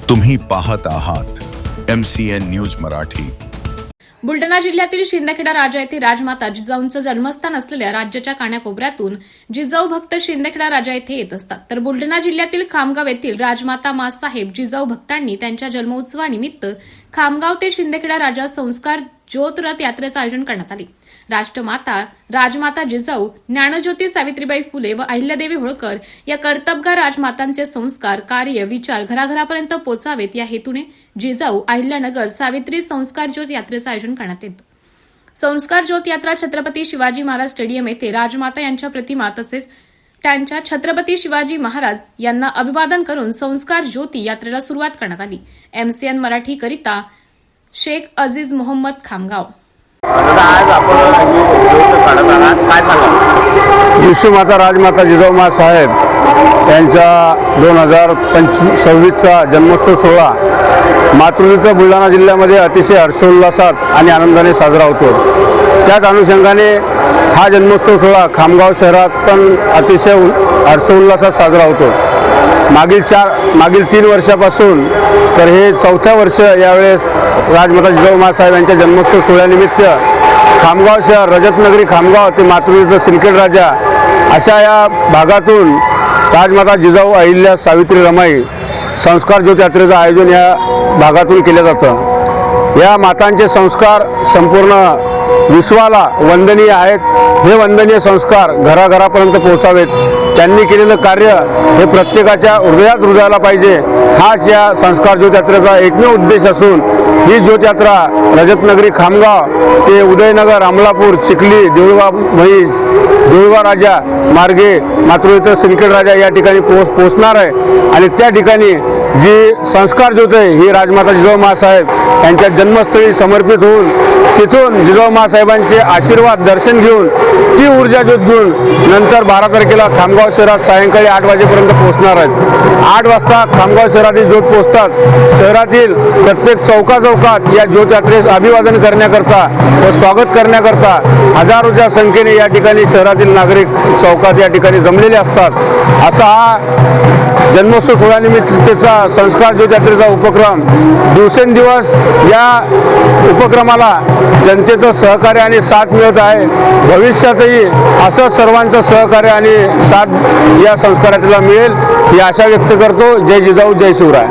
तुम्ही पाहत आहात MCN न्यूज मराठी। बुलढाणा जिल्ह्यातील शिंदखेडा राजा येथे राजमाता जिजाऊंचं जन्मस्थान असलेल्या राज्याच्या कानाकोपऱ्यातून जिजाऊ भक्त शिंदखेडा राजा येथे येत असतात। तर बुलढाणा जिल्ह्यातील खामगाव येथील राजमाता माँसाहेब जिजाऊ भक्तांनी त्यांच्या जन्मोत्सवानिमित्त खामगाव ते शिंदखेडा राजा संस्कार ज्योत रथ यात्रेचं आयोजन करण्यात आले। राष्ट्रमाता राजमाता जिजाऊ, ज्ञानज्योती सावित्रीबाई फुले व अहिल्यादेवी होळकर या कर्तबगार राजमातांचे संस्कार, कार्य, विचार घराघरापर्यंत पोहोचावेत या हेतूने जिजाऊ अहिल्यानगर सावित्री संस्कार ज्योत यात्रेचं आयोजन करण्यात येतं। संस्कार ज्योत यात्रा छत्रपती शिवाजी महाराज स्टेडियम येथे राजमाता यांच्या प्रतिमा तसेच त्यांच्या छत्रपती शिवाजी महाराज यांना अभिवादन करून संस्कार ज्योती यात्रेला सुरुवात करण्यात आली। MCN मराठी करिता शेख अजीज मोहम्मद खामगाव। आज आपण काढत आहात, काय सांगा? विश्व माता राजमाता जिजाऊ माँसाहेब यांचा 2026चा जन्मोत्सव सोहळा मातृतीर्थ बुलढाणा जिल्ह्यामध्ये अतिशय हर्षोल्लासात आणि आनंदाने साजरा होतो। त्याच अनुषंगाने हा जन्मोत्सव सोहळा खामगाव शहरात पण अतिशय हर्षोल्लासात साजरा होतो। मागील 3 वर्षापासून तर हे 4थं वर्ष यावेळेस राजमाता जिजाऊ माँसाहेब यांच्या जन्मोत्सव सोहळ्यानिमित्त खामगाव शहर, रजतनगरी खामगाव ते मातृतीर्थ सिंदखेड राजा अशा या भागातून राजमाता जिजाऊ, अहिल्या, सावित्री, रमाई संस्कार ज्योत यात्रेचं आयोजन या भागातून केलं जातं। या मातांचे संस्कार संपूर्ण विश्वाला वंदनीय आहेत। हे वंदनीय संस्कार घराघरापर्यंत पोहोचावेत। त्यांनी केलेलं कार्य हे प्रत्येकाच्या हृदयात रुजायला पाहिजे, हाच या संस्कार ज्योत यात्रेचा एकमेव उद्देश असून ही ज्योत यात्रा रजतनगरी खामगाव ते उदयनगर, अमलापूर, चिखली, देऊळगाव, म्हैस, देऊळगाव राजा मार्गे मातृतीर्थ सिंदखेड राजा या ठिकाणी पोहोचणार आहे। आणि त्या ठिकाणी जी संस्कार ज्योत आहे ही राजमाता जिजाऊ माँसाहेब यांच्या जन्मस्थळी समर्पित होऊन तिथून जिजाऊ माँसाहेबांचे आशीर्वाद दर्शन घेऊन ती ऊर्जा ज्योत घेऊन नंतर 12 तारखेला खामगाव शहरात सायंकाळी 8 वाजेपर्यंत पोहोचणार आहेत। 8 वाजता खामगाव शहरातील ज्योत पोहोचतात। शहरातील प्रत्येक चौकात या ज्योत यात्रेस अभिवादन करण्याकरता व स्वागत करण्याकरता हजारोच्या संख्येने या ठिकाणी शहरातील नागरिक चौकात या ठिकाणी जमलेले असतात। असा हा जन्मोत्सव सोहळ्यानिमित्तचा संस्कार ज्योत यात्रेचा उपक्रम दिवसेंदिवस या उपक्रमाला जनतेचं सहकार्य आणि साथ मिळत आहे। भविष्यातही असं सर्वांचं सहकार्य आणि साथ या संस्कार यात्रेला मिळेल ही आशा व्यक्त करतो। जय जिजाऊ, जय शिवराय।